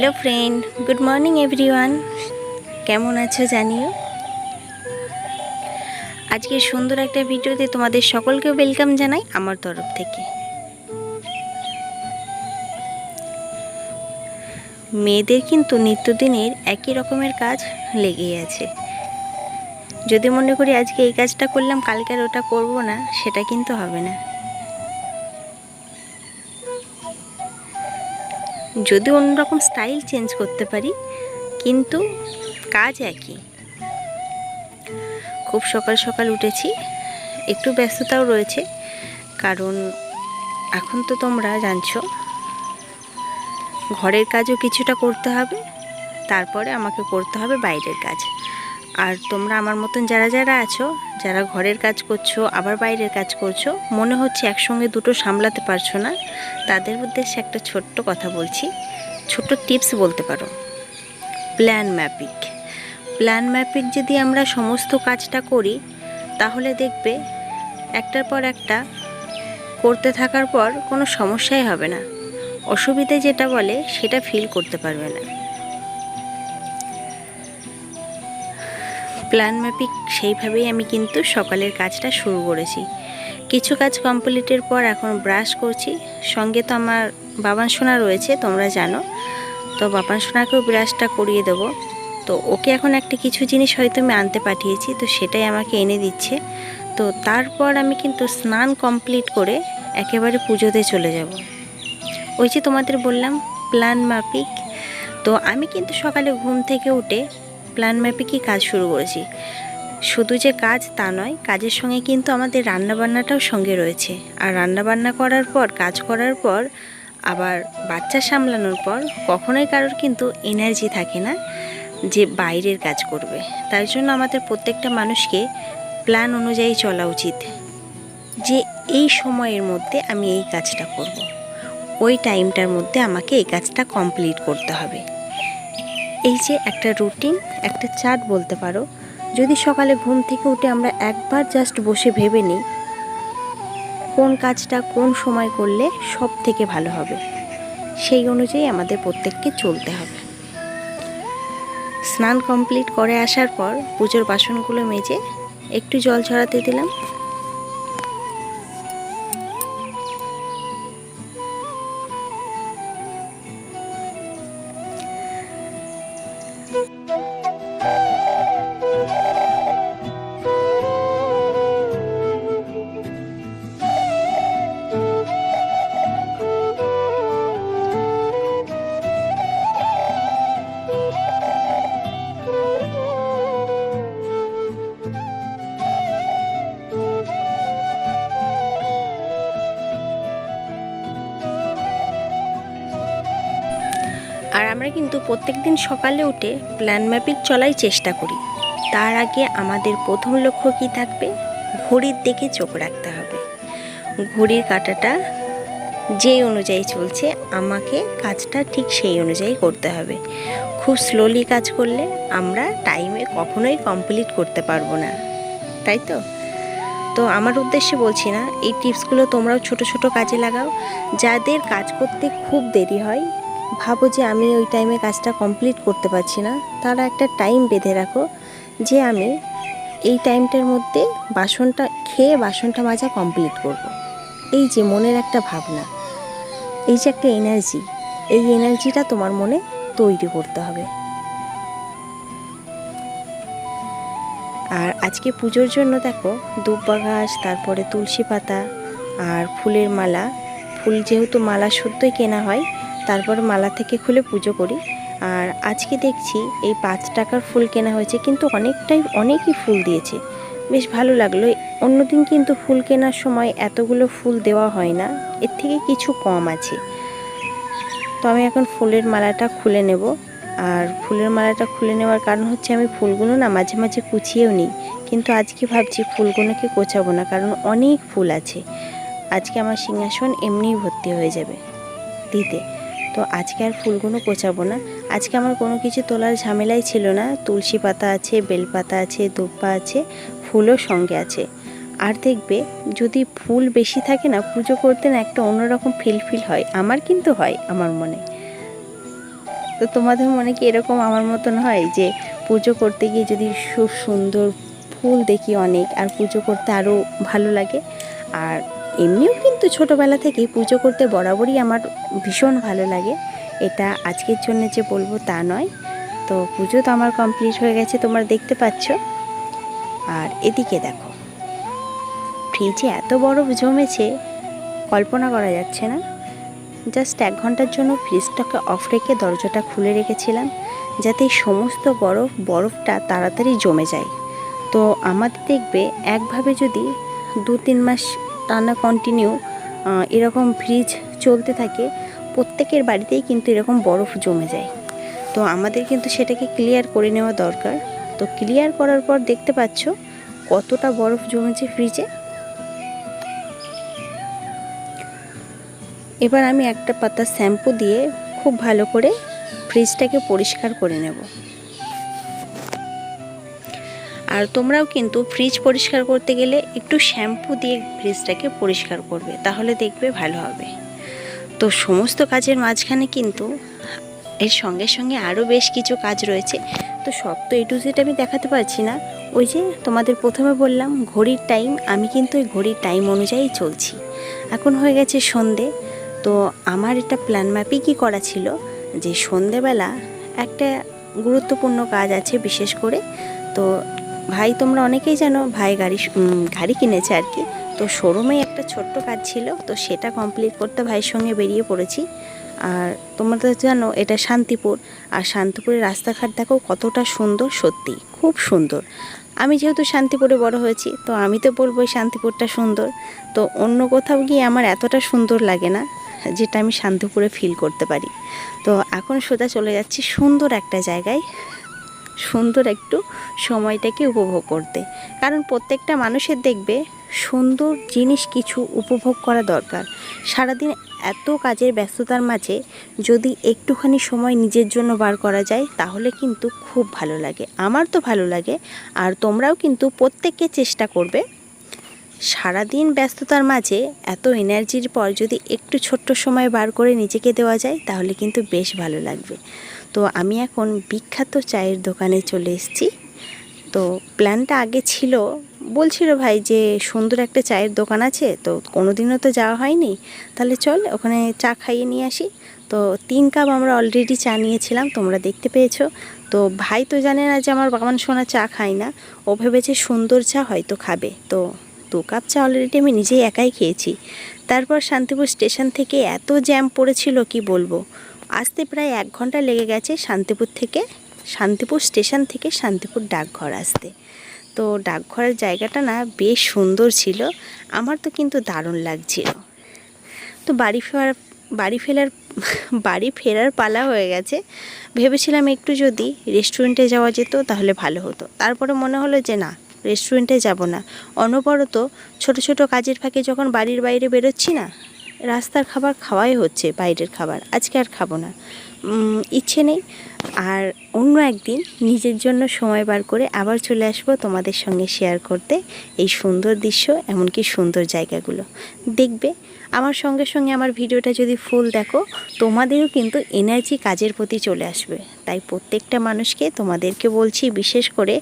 Hello friend, good morning everyone. কেমন আছো জানিও। আজকে সুন্দর একটা ভিডিওতে তোমাদের সকলকে ওয়েলকাম জানাই আমার তরফ থেকে। মেয়েদের কিন্তু নিত্যদিনের একই রকমের কাজ লেগেই আছে। যদি মনে করি আজকে এই কাজটা করলাম কালকে আর ওটা করব না, সেটা কিন্তু হবে না। যদি অন্যরকম স্টাইল চেঞ্জ করতে পারি, কিন্তু কাজ একই। খুব সকাল সকাল উঠেছি, একটু ব্যস্ততাও রয়েছে, কারণ এখন তো তোমরা জানছো ঘরের কাজও কিছুটা করতে হবে, তারপরে আমাকে করতে হবে বাইরের কাজ। আর তোমরা আমার মতন যারা যারা আছো, যারা ঘরের কাজ করছো আবার বাইরের কাজ করছো, মনে হচ্ছে একসঙ্গে দুটো সামলাতে পারছো না, তাদের উদ্দেশ্যে একটা ছোট্ট কথা বলছি, ছোট্ট টিপস বলতে পারো। প্ল্যান ম্যাপিক যদি আমরা সমস্ত কাজটা করি, তাহলে দেখবে একটার পর একটা করতে থাকার পর কোনো সমস্যাই হবে না। অসুবিধে যেটা বলে সেটা ফিল করতে পারবে না। প্ল্যান ম্যাপিক সেইভাবেই আমি কিন্তু সকালের কাজটা শুরু করেছি। কিছু কাজ কমপ্লিটের পর এখন ব্রাশ করছি। সঙ্গে তো আমার বাবান সোনা রয়েছে, তোমরা জানো, তো বাবান সোনাকেও ব্রাশটা করিয়ে দেবো। তো ওকে এখন একটা কিছু জিনিস হয়তো আমি আনতে পাঠিয়েছি, তো সেটাই আমাকে এনে দিচ্ছে। তো তারপর আমি কিন্তু স্নান কমপ্লিট করে একেবারে পুজোতে চলে যাব। ওই যে তোমাদের বললাম প্ল্যান মাফিক, তো আমি কিন্তু সকালে ঘুম থেকে উঠে প্ল্যান মাফিকই কাজ শুরু করেছি। শুধু যে কাজ তা নয়, কাজের সঙ্গে কিন্তু আমাদের রান্নাবান্নাটাও সঙ্গে রয়েছে। আর রান্নাবান্না করার পর, কাজ করার পর, আবার বাচ্চা সামলানোর পর কখনোই কারোর কিন্তু এনার্জি থাকে না যে বাইরের কাজ করবে। তাই জন্য আমাদের প্রত্যেকটা মানুষকে প্ল্যান অনুযায়ী চলা উচিত, যে এই সময়ের মধ্যে আমি এই কাজটা করব, ওই টাইমটার মধ্যে আমাকে এই কাজটা কমপ্লিট করতে হবে। এই যে একটা রুটিন, একটা চার্ট বলতে পারো। যদি সকালে ঘুম থেকে উঠে আমরা একবার জাস্ট বসে ভেবে নিই কোন কাজটা কোন সময় করলে সব থেকে ভালো হবে, সেই অনুযায়ী আমাদের প্রত্যেককে চলতে হবে। স্নান কমপ্লিট করে আসার পর পুজোর বাসনগুলো মেজে একটু জল ঝরাতে দিলাম। আর আমরা কিন্তু প্রত্যেক দিন সকালে উঠে প্ল্যান ম্যাপিক চলাই চেষ্টা করি। তার আগে আমাদের প্রথম লক্ষ্য কী থাকবে? ঘড়ির দিকে চোখ রাখতে হবে। ঘড়ির কাঁটাটা যে অনুযায়ী চলছে, আমাকে কাজটা ঠিক সেই অনুযায়ী করতে হবে। খুব স্লোলি কাজ করলে আমরা টাইমে কখনোই কমপ্লিট করতে পারবো না, তাই তো? তো আমার উদ্দেশ্যে বলছি না, এই টিপসগুলো তোমরাও ছোট ছোট কাজে লাগাও। যাদের কাজ করতে খুব দেরি হয়, ভাবো যে আমি ওই টাইমে কাজটা কমপ্লিট করতে পারছি না, তারা একটা টাইম বেঁধে রাখো যে আমি এই টাইমটার মধ্যে বাসনটা মাজা কমপ্লিট করব। এই যে মনের একটা ভাবনা, এই যে একটা এনার্জি, এই এনার্জিটা তোমার মনে তৈরি করতে হবে। আর আজকে পুজোর জন্য দেখো দুব্বা ঘাস, তারপরে তুলসী পাতা আর ফুলের মালা। ফুল যেহেতু মালা শুদ্ধই কেনা হয়, তারপর মালা থেকে খুলে পুজো করি। আর আজকে দেখছি এই 5 টাকার ফুল কেনা হয়েছে, কিন্তু অনেকই ফুল দিয়েছে, বেশ ভালো লাগলো। অন্যদিন কিন্তু ফুল কেনার সময় এতগুলো ফুল দেওয়া হয় না, এর থেকে কিছু কম আছে। তো আমি এখন ফুলের মালাটা খুলে নেব। আর ফুলের মালাটা খুলে নেওয়ার কারণ হচ্ছে আমি ফুলগুলো না মাঝে মাঝে কুচিয়েও নিই, কিন্তু আজকে ভাবছি ফুলগুলোকে কোচাবো না, কারণ অনেক ফুল আছে। আজকে আমার সিংহাসন এমনিই ভর্তি হয়ে যাবে দিতে, তো আজকে আর ফুলগুলো কোচাবো না। আজকে আমার কোনো কিছু তোলার ঝামেলাই ছিল না। তুলসী পাতা আছে, বেলপাতা আছে, দুব্বা আছে, ফুলও সঙ্গে আছে। আর দেখবে যদি ফুল বেশি থাকে না, পুজো করতে না একটা অন্যরকম ফিল হয়, আমার কিন্তু হয় আমার মনে। তো তোমাদের মনে কি এরকম আমার মতন হয় যে পুজো করতে গিয়ে যদি খুব সুন্দর ফুল দেখি অনেক, আর পুজো করতে আরও ভালো লাগে? আর এমনিও কিন্তু ছোটোবেলা থেকেই পুজো করতে বরাবরই আমার ভীষণ ভালো লাগে, এটা আজকের জন্য যে বলবো তা নয়। তো পুজো তো আমার কমপ্লিট হয়ে গেছে, তোমরা দেখতে পাচ্ছ। আর এদিকে দেখো, ফ্রিজে এত বরফ জমেছে কল্পনা করা যাচ্ছে না। জাস্ট 1 ঘন্টার জন্য ফ্রিজটাকে অফ রেখে দরজাটা খুলে রেখেছিলাম, যাতে এই সমস্ত বরফটা তাড়াতাড়ি জমে যায়। তো আমাদের দেখবে একভাবে যদি 2-3 মাস টানা কন্টিনিউ এরকম ফ্রিজ চলতে থাকে, প্রত্যেকের বাড়িতেই কিন্তু এরকম বরফ জমে যায়। তো আমাদের কিন্তু সেটাকে ক্লিয়ার করে নেওয়া দরকার। তো ক্লিয়ার করার পর দেখতে পাচ্ছ কতটা বরফ জমেছে ফ্রিজে। এবার আমি একটা পাতা শ্যাম্পু দিয়ে খুব ভালো করে ফ্রিজটাকে পরিষ্কার করে নেব। আর তোমরাও কিন্তু ফ্রিজ পরিষ্কার করতে গেলে একটু শ্যাম্পু দিয়ে ফ্রিজটাকে পরিষ্কার করবে, তাহলে দেখবে ভালো হবে। তো সমস্ত কাজের মাঝখানে কিন্তু এর সঙ্গে সঙ্গে আরও বেশ কিছু কাজ রয়েছে। তো সব তো A to Z আমি দেখাতে পারছি না। ওই যে তোমাদের প্রথমে বললাম ঘড়ির টাইম, আমি কিন্তু ওই ঘড়ির টাইম অনুযায়ী চলছি। এখন হয়ে গেছে সন্ধে। তো আমার এটা প্ল্যান ম্যাপই কী করা ছিল যে সন্ধেবেলা একটা গুরুত্বপূর্ণ কাজ আছে বিশেষ করে। তো ভাই, তোমরা অনেকেই জানো ভাই গাড়ি কিনেছে আর কি। তো শোরুমে একটা ছোট্ট কাজ ছিল, তো সেটা কমপ্লিট করতে ভাইয়ের সঙ্গে বেরিয়ে পড়েছি। আর তোমরা তো জানো এটা শান্তিপুর, আর শান্তিপুরের রাস্তাঘাট দেখো কতটা সুন্দর, সত্যি খুব সুন্দর। আমি যেহেতু শান্তিপুরে বড় হয়েছি, তো আমি তো বলবো শান্তিপুরটা সুন্দর। তো অন্য কোথাও গিয়ে আমার এতটা সুন্দর লাগে না যেটা আমি শান্তিপুরে ফিল করতে পারি। তো এখন সোজা চলে যাচ্ছি সুন্দর একটা জায়গায়, সুন্দর একটু সময়টাকে উপভোগ করতে। কারণ প্রত্যেকটা মানুষের দেখবে সুন্দর জিনিস কিছু উপভোগ করা দরকার। সারাদিন এত কাজের ব্যস্ততার মাঝে যদি একটুখানি সময় নিজের জন্য বার করা যায়, তাহলে কিন্তু খুব ভালো লাগে। আমার তো ভালো লাগে, আর তোমরাও কিন্তু প্রত্যেককে চেষ্টা করবে সারাদিন ব্যস্ততার মাঝে এত এনার্জির পর যদি একটু ছোট্ট সময় বার করে নিজেকে দেওয়া যায়, তাহলে কিন্তু বেশ ভালো লাগবে। তো আমি এখন বিখ্যাত চায়ের দোকানে চলে এসেছি। তো প্ল্যানটা আগে ছিল, বলছিল ভাই যে সুন্দর একটা চায়ের দোকান আছে, তো কোনো দিনও তো যাওয়া হয়নি, তাহলে চল ওখানে চা খাইয়ে নিয়ে আসি। তো 3 কাপ আমরা অলরেডি চা নিয়েছিলাম, তোমরা দেখতে পেয়েছো। তো ভাই তো জানে না যে আমার বাগান সোনা চা খায় না, ও ভেবেছে সুন্দর চা হয়তো খাবে। তো 2 কাপ চা অলরেডি আমি নিজেই একাই খেয়েছি। তারপর শান্তিপুর স্টেশন থেকে এত জ্যাম পড়েছিল কি বলবো, আসতে প্রায় 1 ঘন্টা লেগে গেছে শান্তিপুর স্টেশন থেকে শান্তিপুর ডাকঘর আসতে। তো ডাকঘরের জায়গাটা না বেশ সুন্দর ছিল, আমার তো কিন্তু দারুণ লাগছিল। তো বাড়ি ফেরার পালা হয়ে গেছে। ভেবেছিলাম একটু যদি রেস্টুরেন্টে যাওয়া যেত তাহলে ভালো হতো, তারপরে মনে হলো যে না, রেস্টুরেন্টে যাব না। অনবরত ছোট ছোট কাজের ফাঁকে যখন বাড়ির বাইরে বেরোচ্ছি না, রাস্তার খাবার খাওয়াই হচ্ছে, বাইরের খাবার আজকে আর খাবো না, ইচ্ছে নেই। আর অন্য একদিন নিজের জন্য সময় বার করে আবার চলে আসবো তোমাদের সঙ্গে শেয়ার করতে এই সুন্দর দৃশ্য, এমনকি সুন্দর জায়গাগুলো দেখবে। আমার সঙ্গে সঙ্গে আমার ভিডিওটা যদি ফুল দেখো, তোমাদেরও কিন্তু এনার্জি কাজের প্রতি চলে আসবে। তাই প্রত্যেকটা মানুষকে তোমাদেরকে বলছি, বিশেষ করে